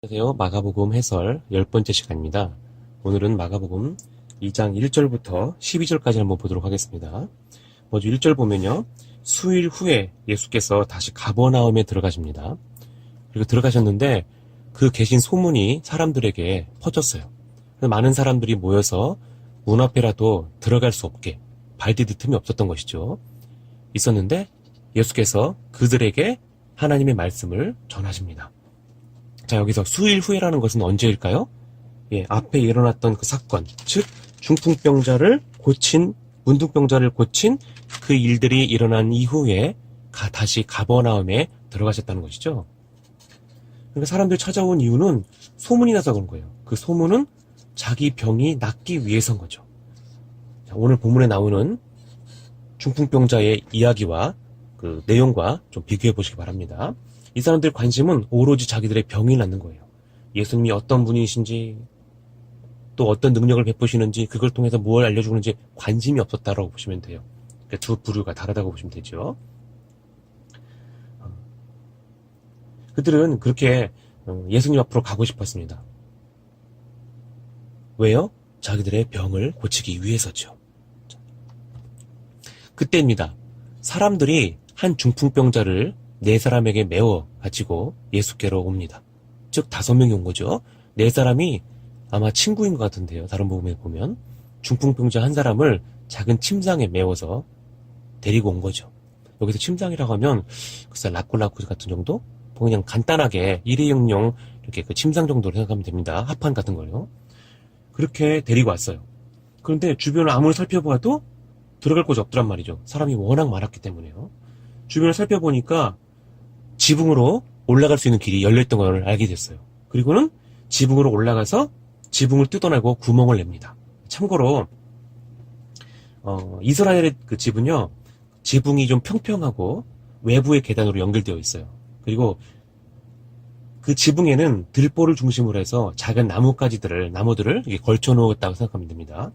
안녕하세요. 마가복음 해설 10번째 시간입니다. 오늘은 마가복음 2장 1절부터 12절까지 한번 보도록 하겠습니다. 먼저 1절 보면요. 수일 후에 예수께서 다시 가버나움에 들어가십니다. 그리고 들어가셨는데 그 계신 소문이 사람들에게 퍼졌어요. 많은 사람들이 모여서 문 앞에라도 들어갈 수 없게 발디딜 틈이 없었던 것이죠. 있었는데 예수께서 그들에게 하나님의 말씀을 전하십니다. 자, 여기서 수일 후에라는 것은 언제일까요? 앞에 일어났던 그 사건, 즉 중풍병자를 고친, 문둥병자를 고친 그 일들이 일어난 이후에 다시 가버나움에 들어가셨다는 것이죠. 그러니까 사람들이 찾아온 이유는 소문이 나서 그런 거예요. 그 소문은 자기 병이 낫기 위해서인 거죠. 자, 오늘 본문에 나오는 중풍병자의 이야기와 그 내용과 좀 비교해 보시기 바랍니다. 이 사람들의 관심은 오로지 자기들의 병이 낫는 거예요. 예수님이 어떤 분이신지 또 어떤 능력을 베푸시는지 그걸 통해서 무엇을 알려주는지 관심이 없었다라고 보시면 돼요. 그러니까 두 부류가 다르다고 보시면 되죠. 그들은 그렇게 예수님 앞으로 가고 싶었습니다. 왜요? 자기들의 병을 고치기 위해서죠. 그때입니다. 사람들이 한 중풍병자를 4사람에게 메워 가지고 예수께로 옵니다. 즉 5명이 온 거죠. 4사람이 아마 친구인 것 같은데요. 다른 부분에 보면 중풍병자 한 사람을 작은 침상에 메워서 데리고 온 거죠. 여기서 침상이라고 하면 글쎄 라쿠라쿠 같은 정도? 그냥 간단하게 일회용용 이렇게 그 침상 정도로 생각하면 됩니다. 합판 같은 거요. 그렇게 데리고 왔어요. 그런데 주변을 아무리 살펴봐도 들어갈 곳이 없더란 말이죠. 사람이 워낙 많았기 때문에요. 주변을 살펴보니까 지붕으로 올라갈 수 있는 길이 열려있던 걸 알게 됐어요. 그리고는 지붕으로 올라가서 지붕을 뜯어내고 구멍을 냅니다. 참고로 이스라엘의 그 집은요, 지붕이 좀 평평하고 외부의 계단으로 연결되어 있어요. 그리고 그 지붕에는 들보를 중심으로 해서 작은 나무들을 이렇게 걸쳐 놓았다고 생각하면 됩니다.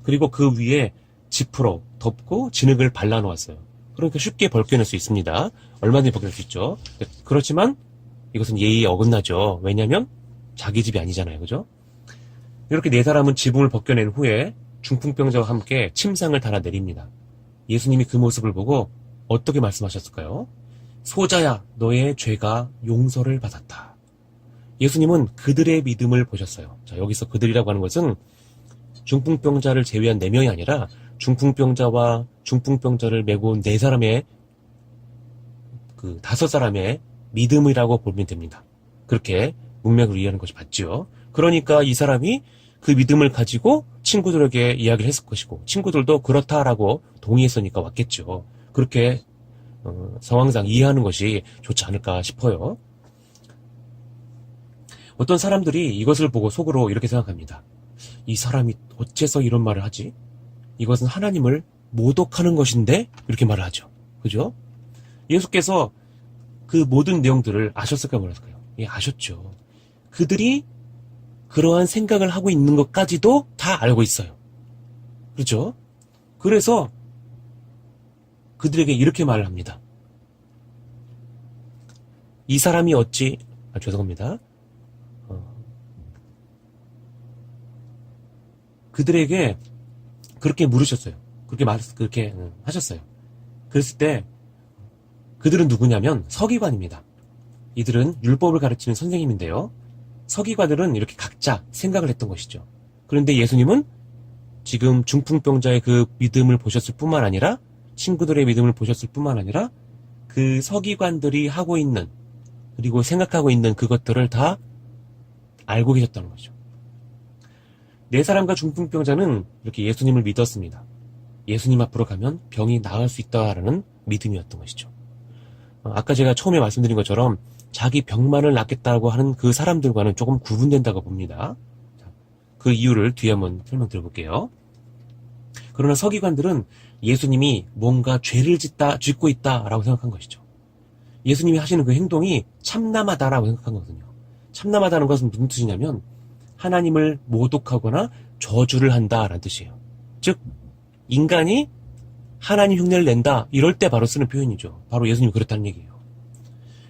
그리고 그 위에 지프로 덮고 진흙을 발라 놓았어요. 그러니까 쉽게 벗겨낼 수 있습니다. 얼마든지 벗겨낼 수 있죠. 그렇지만 이것은 예의에 어긋나죠. 왜냐하면 자기 집이 아니잖아요. 그죠? 이렇게 4사람은 지붕을 벗겨낸 후에 중풍병자와 함께 침상을 달아 내립니다. 예수님이 그 모습을 보고 어떻게 말씀하셨을까요? 소자야, 너의 죄가 용서를 받았다. 예수님은 그들의 믿음을 보셨어요. 자, 여기서 그들이라고 하는 것은 중풍병자를 제외한 4명이 아니라 중풍병자와 중풍병자를 메고 온 4사람의 그 5사람의 믿음이라고 보면 됩니다. 그렇게 문맥을 이해하는 것이 맞죠. 그러니까 이 사람이 그 믿음을 가지고 친구들에게 이야기를 했을 것이고 친구들도 그렇다라고 동의했으니까 왔겠죠. 그렇게 상황상 이해하는 것이 좋지 않을까 싶어요. 어떤 사람들이 이것을 보고 속으로 이렇게 생각합니다. 이 사람이 어째서 이런 말을 하지? 이것은 하나님을 모독하는 것인데 이렇게 말을 하죠. 그죠? 예수께서 그 모든 내용들을 아셨을까요? 몰랐을까요? 예, 아셨죠. 그들이 그러한 생각을 하고 있는 것까지도 다 알고 있어요. 그렇죠? 그래서 그들에게 이렇게 말을 합니다. 이 사람이 어찌 죄송합니다. 그들에게 그렇게 물으셨어요. 그렇게 하셨어요. 그랬을 때 그들은 누구냐면 서기관입니다. 이들은 율법을 가르치는 선생님인데요. 서기관들은 이렇게 각자 생각을 했던 것이죠. 그런데 예수님은 지금 중풍병자의 그 믿음을 보셨을 뿐만 아니라 친구들의 믿음을 보셨을 뿐만 아니라 그 서기관들이 하고 있는 그리고 생각하고 있는 그것들을 다 알고 계셨다는 거죠. 4사람과 중풍병자는 이렇게 예수님을 믿었습니다. 예수님 앞으로 가면 병이 나을 수 있다라는 믿음이었던 것이죠. 아까 제가 처음에 말씀드린 것처럼 자기 병만을 낫겠다고 하는 그 사람들과는 조금 구분된다고 봅니다. 그 이유를 뒤에 한번 설명드려볼게요. 그러나 서기관들은 예수님이 뭔가 죄를 짓고 있다라고 생각한 것이죠. 예수님이 하시는 그 행동이 참남하다라고 생각한 거거든요. 참남하다는 것은 무슨 뜻이냐면 하나님을 모독하거나 저주를 한다라는 뜻이에요. 즉 인간이 하나님 흉내를 낸다 이럴 때 바로 쓰는 표현이죠. 바로 예수님이 그렇다는 얘기예요.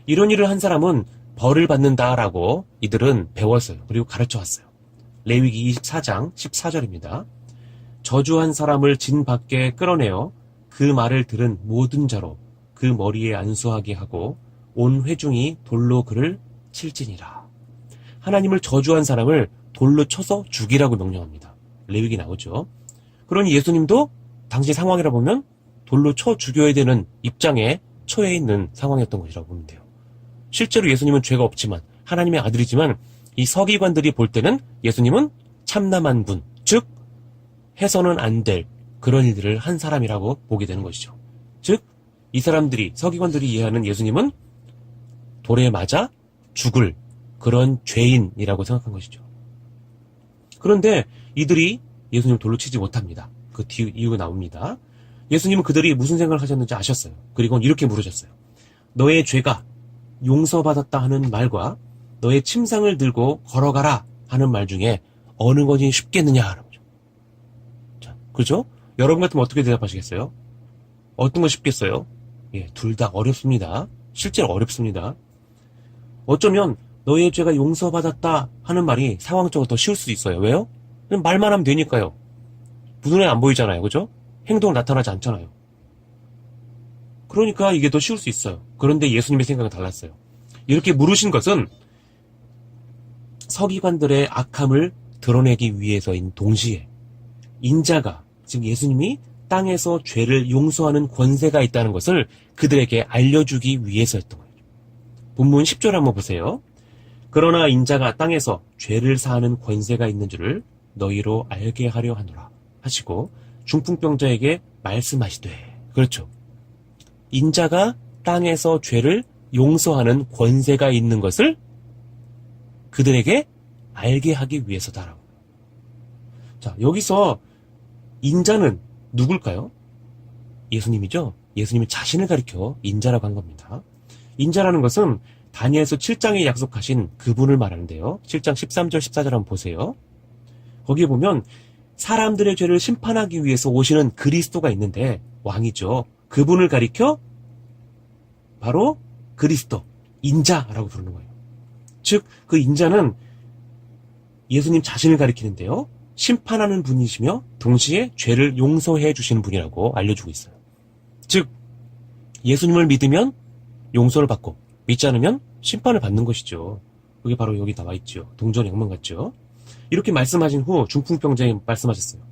이런 일을 한 사람은 벌을 받는다라고 이들은 배웠어요. 그리고 가르쳐 왔어요. 레위기 24장 14절입니다. 저주한 사람을 진 밖에 끌어내어 그 말을 들은 모든 자로 그 머리에 안수하게 하고 온 회중이 돌로 그를 칠지니라. 하나님을 저주한 사람을 돌로 쳐서 죽이라고 명령합니다. 레위기 나오죠. 그러니 예수님도 당시 상황이라 보면 돌로 쳐 죽여야 되는 입장에 처해 있는 상황이었던 것이라고 보면 돼요. 실제로 예수님은 죄가 없지만 하나님의 아들이지만 이 서기관들이 볼 때는 예수님은 참남한 분, 즉 해서는 안 될 그런 일들을 한 사람이라고 보게 되는 것이죠. 즉 이 사람들이 서기관들이 이해하는 예수님은 돌에 맞아 죽을 그런 죄인이라고 생각한 것이죠. 그런데 이들이 예수님을 돌로 치지 못합니다. 그 뒤 이유가 나옵니다. 예수님은 그들이 무슨 생각을 하셨는지 아셨어요. 그리고 이렇게 물으셨어요. 너의 죄가 용서받았다 하는 말과 너의 침상을 들고 걸어가라 하는 말 중에 어느 것이 쉽겠느냐. 자, 그렇죠? 여러분 같으면 어떻게 대답하시겠어요? 어떤 거 쉽겠어요? 예, 둘 다 어렵습니다. 실제로 어렵습니다. 어쩌면 너의 죄가 용서받았다 하는 말이 상황적으로 더 쉬울 수도 있어요. 왜요? 그냥 말만 하면 되니까요. 눈에 안 보이잖아요. 그죠? 행동으로 나타나지 않잖아요. 그러니까 이게 더 쉬울 수 있어요. 그런데 예수님의 생각은 달랐어요. 이렇게 물으신 것은 서기관들의 악함을 드러내기 위해서인 동시에 인자가, 즉 예수님이 땅에서 죄를 용서하는 권세가 있다는 것을 그들에게 알려주기 위해서였던 거예요. 본문 10절 한번 보세요. 그러나 인자가 땅에서 죄를 사하는 권세가 있는 줄을 너희로 알게 하려 하노라 하시고 중풍병자에게 말씀하시되, 그렇죠. 인자가 땅에서 죄를 용서하는 권세가 있는 것을 그들에게 알게 하기 위해서다라고. 자, 여기서 인자는 누굴까요? 예수님이죠. 예수님이 자신을 가리켜 인자라고 한 겁니다. 인자라는 것은 다니엘서 7장에 약속하신 그분을 말하는데요. 7장 13절 14절 한번 보세요. 거기에 보면 사람들의 죄를 심판하기 위해서 오시는 그리스도가 있는데, 왕이죠. 그분을 가리켜 바로 그리스도, 인자라고 부르는 거예요. 즉 그 인자는 예수님 자신을 가리키는데요. 심판하는 분이시며 동시에 죄를 용서해 주시는 분이라고 알려주고 있어요. 즉 예수님을 믿으면 용서를 받고 믿지 않으면 심판을 받는 것이죠. 그게 바로 여기 나와 있죠. 동전 양면 같죠. 이렇게 말씀하신 후 중풍병자에 말씀하셨어요.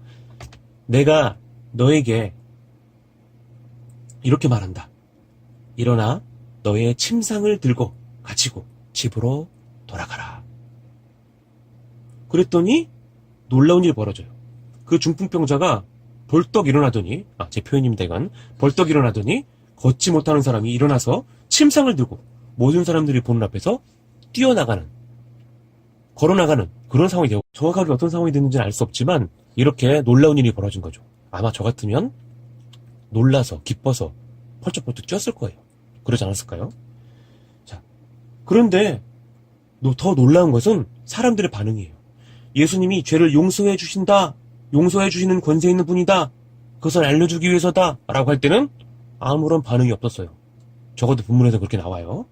내가 너에게 이렇게 말한다. 일어나 너의 침상을 들고 가지고 집으로 돌아가라. 그랬더니 놀라운 일이 벌어져요. 그 중풍병자가 벌떡 일어나더니, 제 표현입니다 이건, 벌떡 일어나더니 걷지 못하는 사람이 일어나서 침상을 들고 모든 사람들이 보는 앞에서 뛰어나가는, 걸어나가는 그런 상황이 되고, 정확하게 어떤 상황이 됐는지는 알 수 없지만 이렇게 놀라운 일이 벌어진 거죠. 아마 저 같으면 놀라서 기뻐서 펄쩍펄쩍 뛰었을 거예요. 그러지 않았을까요? 자, 그런데 더 놀라운 것은 사람들의 반응이에요. 예수님이 죄를 용서해 주신다, 용서해 주시는 권세 있는 분이다, 그것을 알려주기 위해서다 라고 할 때는 아무런 반응이 없었어요. 적어도 본문에서 그렇게 나와요.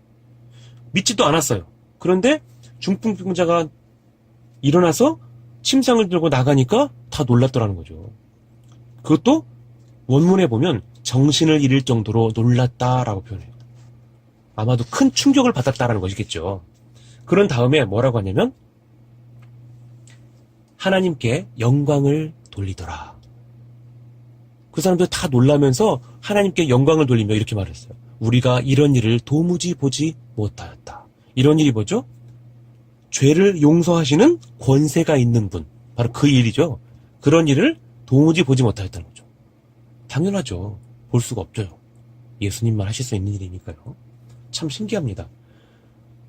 믿지도 않았어요. 그런데 중풍병자가 일어나서 침상을 들고 나가니까 다 놀랐더라는 거죠. 그것도 원문에 보면 정신을 잃을 정도로 놀랐다라고 표현해요. 아마도 큰 충격을 받았다라는 것이겠죠. 그런 다음에 뭐라고 하냐면 하나님께 영광을 돌리더라. 그 사람들 다 놀라면서 하나님께 영광을 돌리며 이렇게 말했어요. 우리가 이런 일을 도무지 보지 못하였다. 이런 일이 뭐죠? 죄를 용서하시는 권세가 있는 분, 바로 그 일이죠. 그런 일을 도무지 보지 못하였다는 거죠. 당연하죠. 볼 수가 없죠. 예수님만 하실 수 있는 일이니까요. 참 신기합니다.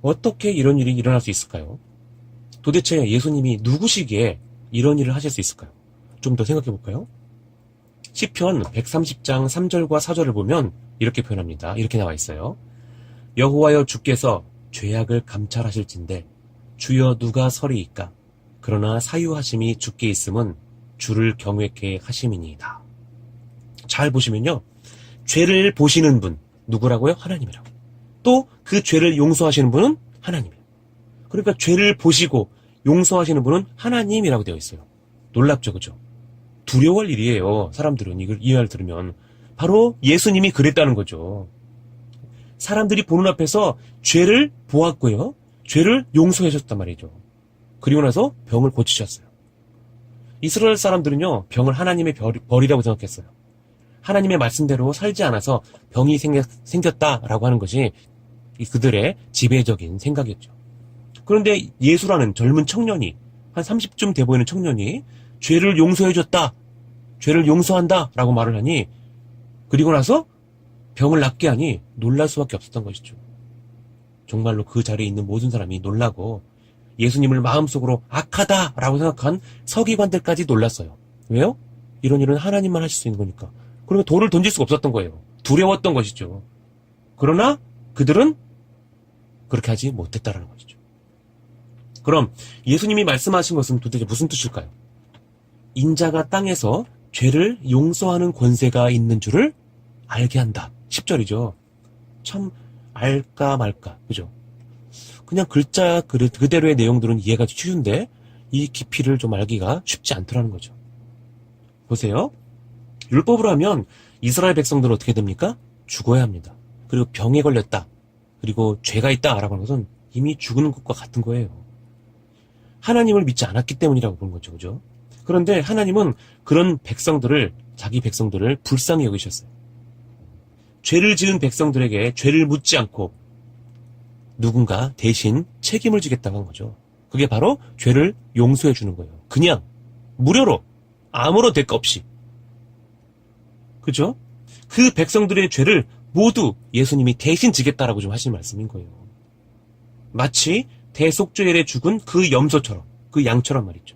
어떻게 이런 일이 일어날 수 있을까요? 도대체 예수님이 누구시기에 이런 일을 하실 수 있을까요? 좀 더 생각해 볼까요? 시편 130장 3절과 4절을 보면 이렇게 표현합니다. 이렇게 나와 있어요. 여호와여 주께서 죄악을 감찰하실진대 주여 누가 서리이까? 그러나 사유하심이 주께 있음은 주를 경외케 하심이니이다. 잘 보시면요. 죄를 보시는 분 누구라고요? 하나님이라고. 또 그 죄를 용서하시는 분은 하나님이에요. 그러니까 죄를 보시고 용서하시는 분은 하나님이라고 되어 있어요. 놀랍죠, 그죠? 두려워할 일이에요. 사람들은 이 말 들으면. 바로 예수님이 그랬다는 거죠. 사람들이 보는 앞에서 죄를 보았고요. 죄를 용서하셨단 말이죠. 그리고 나서 병을 고치셨어요. 이스라엘 사람들은요, 병을 하나님의 벌이라고 생각했어요. 하나님의 말씀대로 살지 않아서 병이 생겼다라고 하는 것이 그들의 지배적인 생각이었죠. 그런데 예수라는 젊은 청년이, 한 30쯤 돼 보이는 청년이 죄를 용서해줬다, 죄를 용서한다 라고 말을 하니, 그리고 나서 병을 낫게 하니 놀랄 수밖에 없었던 것이죠. 정말로 그 자리에 있는 모든 사람이 놀라고 예수님을 마음속으로 악하다라고 생각한 서기관들까지 놀랐어요. 왜요? 이런 일은 하나님만 하실 수 있는 거니까. 그러면 돌을 던질 수가 없었던 거예요. 두려웠던 것이죠. 그러나 그들은 그렇게 하지 못했다라는 것이죠. 그럼 예수님이 말씀하신 것은 도대체 무슨 뜻일까요? 인자가 땅에서 죄를 용서하는 권세가 있는 줄을 알게 한다. 10절이죠. 참 알까 말까, 그죠? 그냥 글자 그대로의 내용들은 이해가 쉬운데 이 깊이를 좀 알기가 쉽지 않더라는 거죠. 보세요. 율법으로 하면 이스라엘 백성들은 어떻게 됩니까? 죽어야 합니다. 그리고 병에 걸렸다, 그리고 죄가 있다라고 하는 것은 이미 죽는 것과 같은 거예요. 하나님을 믿지 않았기 때문이라고 보는 거죠. 그죠? 그런데 하나님은 그런 백성들을, 자기 백성들을 불쌍히 여기셨어요. 죄를 지은 백성들에게 죄를 묻지 않고 누군가 대신 책임을 지겠다고 한 거죠. 그게 바로 죄를 용서해 주는 거예요. 그냥 무료로, 아무런 대가 없이. 그죠? 그 백성들의 죄를 모두 예수님이 대신 지겠다라고 좀 하신 말씀인 거예요. 마치 대속죄일에 죽은 그 염소처럼, 그 양처럼 말이죠.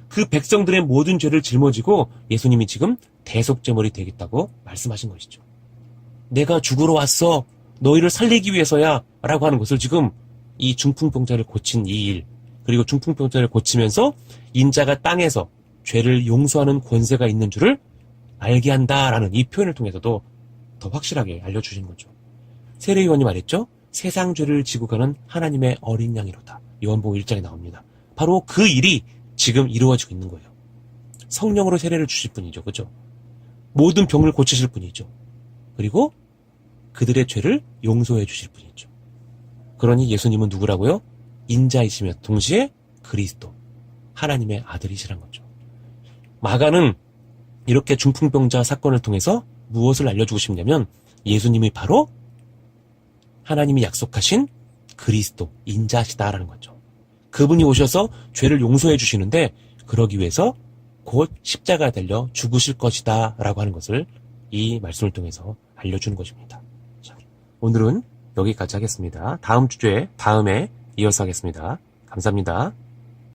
그 백성들의 모든 죄를 짊어지고 예수님이 지금 대속제물이 되겠다고 말씀하신 것이죠. 내가 죽으러 왔어, 너희를 살리기 위해서야 라고 하는 것을 지금 이 중풍병자를 고친 이 일, 그리고 중풍병자를 고치면서 인자가 땅에서 죄를 용서하는 권세가 있는 줄을 알게 한다라는 이 표현을 통해서도 더 확실하게 알려주신 거죠. 세례요한이 말했죠. 세상 죄를 지고 가는 하나님의 어린 양이로다. 요한복음 1장에 나옵니다. 바로 그 일이 지금 이루어지고 있는 거예요. 성령으로 세례를 주실 분이죠. 그죠? 모든 병을 고치실 분이죠. 그리고 그들의 죄를 용서해 주실 분이죠. 그러니 예수님은 누구라고요? 인자이시며 동시에 그리스도, 하나님의 아들이시란 거죠. 마가는 이렇게 중풍병자 사건을 통해서 무엇을 알려주고 싶냐면 예수님이 바로 하나님이 약속하신 그리스도, 인자시다라는 거죠. 그분이 오셔서 죄를 용서해 주시는데 그러기 위해서 곧 십자가에 달려 죽으실 것이다 라고 하는 것을 이 말씀을 통해서 알려주는 것입니다. 자, 오늘은 여기까지 하겠습니다. 다음 주에 다음에 이어서 하겠습니다. 감사합니다.